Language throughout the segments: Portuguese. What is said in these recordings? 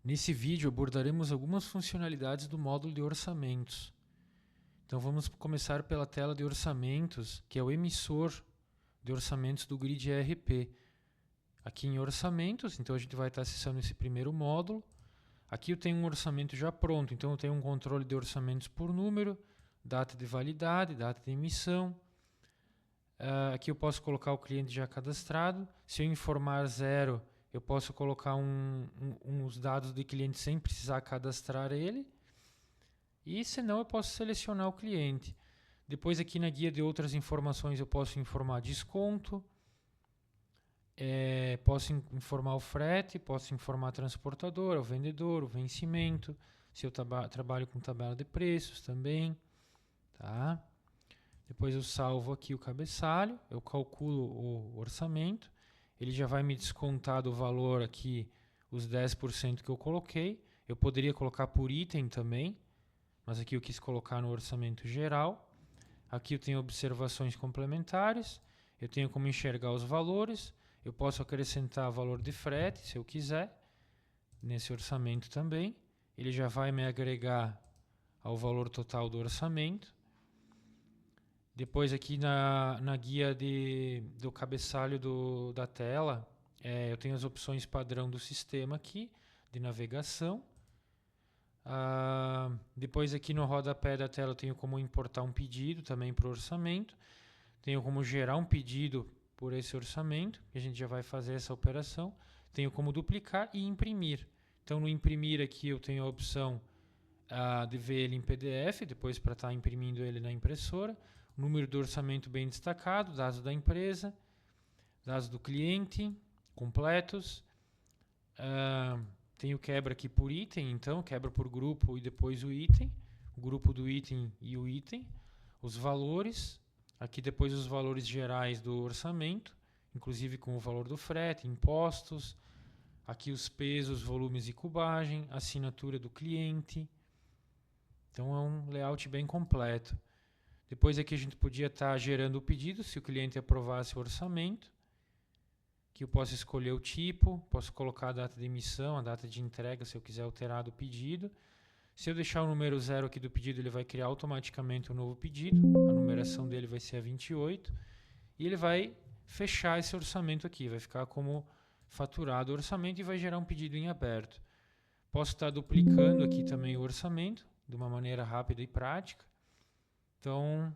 Nesse vídeo abordaremos algumas funcionalidades do módulo de orçamentos. Então vamos começar pela tela de orçamentos, que é o emissor de orçamentos do Grid ERP. Aqui em orçamentos, então a gente vai estar acessando esse primeiro módulo. Aqui eu tenho um orçamento já pronto, então eu tenho um controle de orçamentos por número, data de validade, data de emissão. Aqui eu posso colocar o cliente já cadastrado. Se eu informar 0, eu posso colocar uns dados de cliente sem precisar cadastrar ele. E se não, eu posso selecionar o cliente. Depois aqui na guia de outras informações eu posso informar desconto, posso informar o frete, posso informar a transportadora, o vendedor, o vencimento, se eu trabalho com tabela de preços também. Tá? Depois eu salvo aqui o cabeçalho, eu calculo o orçamento, ele já vai me descontar do valor aqui os 10% que eu coloquei. Eu poderia colocar por item também, mas aqui eu quis colocar no orçamento geral. Aqui eu tenho observações complementares, eu tenho como enxergar os valores, eu posso acrescentar valor de frete, se eu quiser, nesse orçamento também. Ele já vai me agregar ao valor total do orçamento. Depois aqui na guia do cabeçalho da tela, eu tenho as opções padrão do sistema aqui, de navegação. Depois aqui no rodapé da tela eu tenho como importar um pedido também para o orçamento. Tenho como gerar um pedido por esse orçamento, que a gente já vai fazer essa operação. Tenho como duplicar e imprimir. Então no imprimir aqui eu tenho a opção de ver ele em PDF, depois para estar imprimindo ele na impressora. Número do orçamento bem destacado, dados da empresa, dados do cliente, completos. Tenho quebra aqui por item, então quebra por grupo e depois o item, o grupo do item e o item, os valores, aqui depois os valores gerais do orçamento, inclusive com o valor do frete, impostos, aqui os pesos, volumes e cubagem, assinatura do cliente. Então é um layout bem completo. Depois aqui a gente podia estar gerando o pedido, se o cliente aprovasse o orçamento. Aqui eu posso escolher o tipo, posso colocar a data de emissão, a data de entrega, se eu quiser alterar do pedido. Se eu deixar o número 0 aqui do pedido, ele vai criar automaticamente um novo pedido. A numeração dele vai ser a 28. E ele vai fechar esse orçamento aqui, vai ficar como faturado o orçamento e vai gerar um pedido em aberto. Posso estar duplicando aqui também o orçamento, de uma maneira rápida e prática. Então,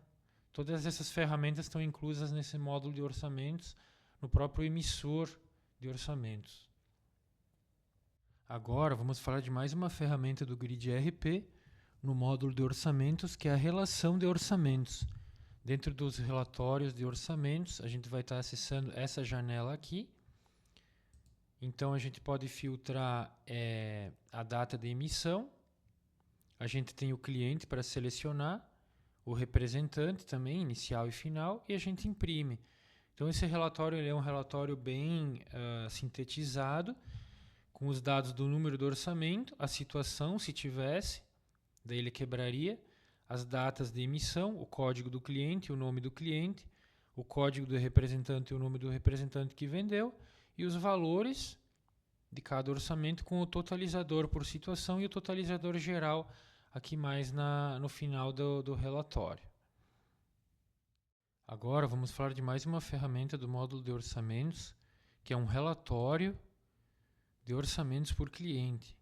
todas essas ferramentas estão inclusas nesse módulo de orçamentos, no próprio emissor de orçamentos. Agora, vamos falar de mais uma ferramenta do Grid ERP, no módulo de orçamentos, que é a relação de orçamentos. Dentro dos relatórios de orçamentos, a gente vai estar acessando essa janela aqui. Então, a gente pode filtrar a data de emissão. A gente tem o cliente para selecionar, o representante também, inicial e final, e a gente imprime. Então esse relatório ele é um relatório bem sintetizado, com os dados do número do orçamento, a situação, se tivesse, daí ele quebraria, as datas de emissão, o código do cliente, o nome do cliente, o código do representante e o nome do representante que vendeu, e os valores de cada orçamento com o totalizador por situação e o totalizador geral aqui mais no final do relatório. Agora vamos falar de mais uma ferramenta do módulo de orçamentos, que é um relatório de orçamentos por cliente.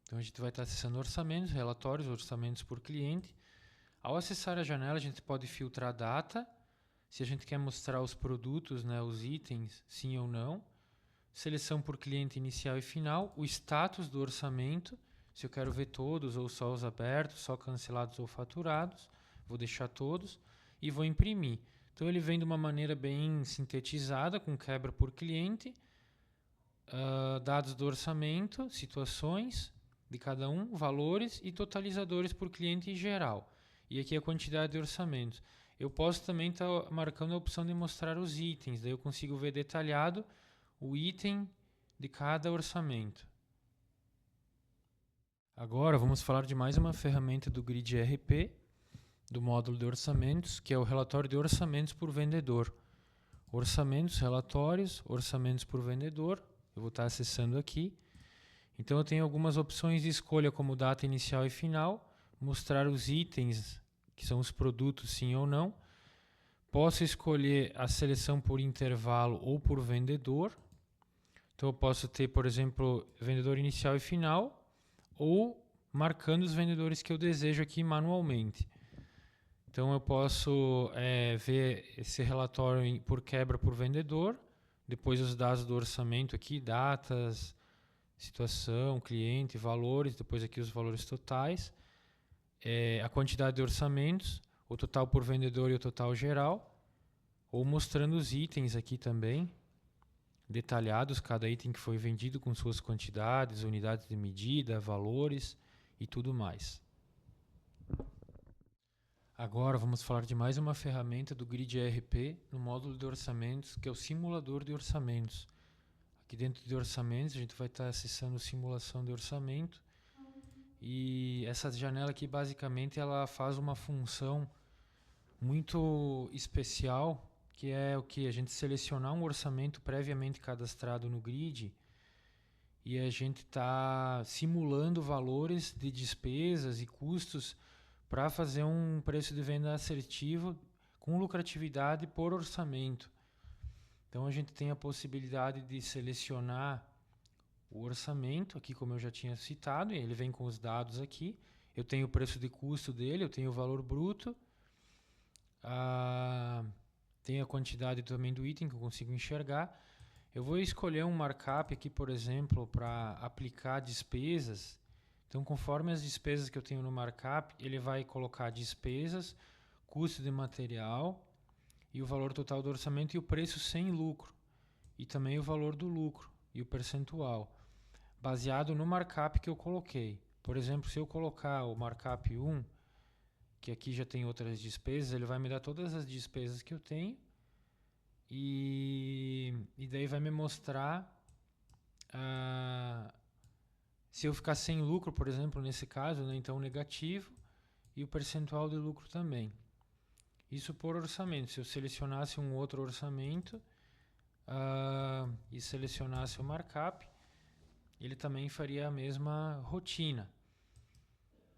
Então a gente vai estar acessando orçamentos, relatórios, orçamentos por cliente. Ao acessar a janela a gente pode filtrar a data, se a gente quer mostrar os produtos, né, os itens, sim ou não. Seleção por cliente inicial e final, o status do orçamento, se eu quero ver todos ou só os abertos, só cancelados ou faturados, vou deixar todos e vou imprimir. Então ele vem de uma maneira bem sintetizada, com quebra por cliente, dados do orçamento, situações de cada um, valores e totalizadores por cliente em geral. E aqui a quantidade de orçamentos. Eu posso também estar marcando a opção de mostrar os itens, daí eu consigo ver detalhado o item de cada orçamento. Agora vamos falar de mais uma ferramenta do Grid ERP, do módulo de orçamentos, que é o relatório de orçamentos por vendedor. Orçamentos, relatórios, orçamentos por vendedor. Eu vou estar acessando aqui. Então eu tenho algumas opções de escolha, como data inicial e final, mostrar os itens, que são os produtos, sim ou não. Posso escolher a seleção por intervalo ou por vendedor. Então eu posso ter, por exemplo, vendedor inicial e final, ou marcando os vendedores que eu desejo aqui manualmente. Então eu posso ver esse relatório por quebra por vendedor, depois os dados do orçamento aqui, datas, situação, cliente, valores, depois aqui os valores totais, a quantidade de orçamentos, o total por vendedor e o total geral, ou mostrando os itens aqui também, detalhados, cada item que foi vendido com suas quantidades, unidades de medida, valores e tudo mais. Agora vamos falar de mais uma ferramenta do Grid ERP no módulo de orçamentos, que é o simulador de orçamentos. Aqui dentro de orçamentos a gente vai estar acessando simulação de orçamento, e essa janela aqui basicamente ela faz uma função muito especial, que é o que? A gente selecionar um orçamento previamente cadastrado no Grid e a gente está simulando valores de despesas e custos para fazer um preço de venda assertivo com lucratividade por orçamento. Então a gente tem a possibilidade de selecionar o orçamento, aqui como eu já tinha citado, ele vem com os dados aqui. Eu tenho o preço de custo dele, eu tenho o valor bruto, tenho a quantidade também do item que eu consigo enxergar. Eu vou escolher um markup aqui, por exemplo, para aplicar despesas. Então, conforme as despesas que eu tenho no markup, ele vai colocar despesas, custo de material e o valor total do orçamento e o preço sem lucro. E também o valor do lucro e o percentual, baseado no markup que eu coloquei. Por exemplo, se eu colocar o markup 1, que aqui já tem outras despesas, ele vai me dar todas as despesas que eu tenho e daí vai me mostrar se eu ficar sem lucro, por exemplo, nesse caso, né, então negativo, e o percentual de lucro também. Isso por orçamento. Se eu selecionasse um outro orçamento e selecionasse o markup, ele também faria a mesma rotina.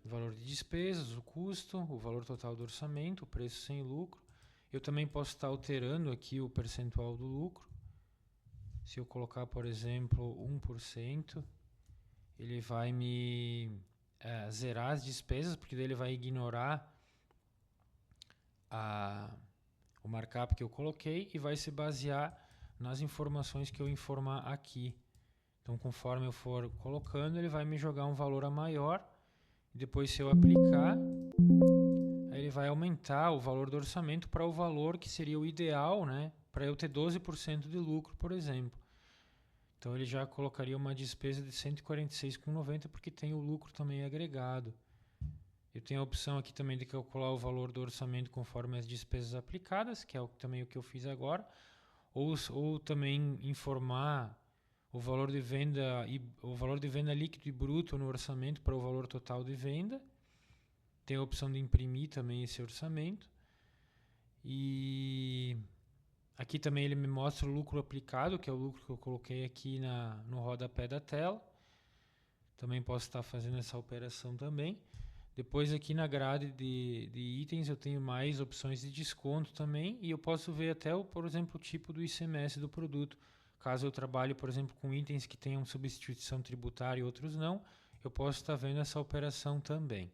O valor de despesas, o custo, o valor total do orçamento, o preço sem lucro. Eu também posso estar alterando aqui o percentual do lucro. Se eu colocar, por exemplo, 1%, ele vai me zerar as despesas, porque daí ele vai ignorar o markup que eu coloquei e vai se basear nas informações que eu informar aqui. Então, conforme eu for colocando, ele vai me jogar um valor a maior. Depois, se eu aplicar, aí ele vai aumentar o valor do orçamento para o valor que seria o ideal, né, para eu ter 12% de lucro, por exemplo. Então ele já colocaria uma despesa de 146,90 porque tem o lucro também agregado. Eu tenho a opção aqui também de calcular o valor do orçamento conforme as despesas aplicadas, que é também o que eu fiz agora, ou também informar o valor de venda líquido e bruto no orçamento para o valor total de venda. Tem a opção de imprimir também esse orçamento. E aqui também ele me mostra o lucro aplicado, que é o lucro que eu coloquei aqui no rodapé da tela. Também posso estar fazendo essa operação também. Depois aqui na grade de itens eu tenho mais opções de desconto também. E eu posso ver até, por exemplo, o tipo do ICMS do produto. Caso eu trabalhe, por exemplo, com itens que tenham substituição tributária e outros não, eu posso estar vendo essa operação também.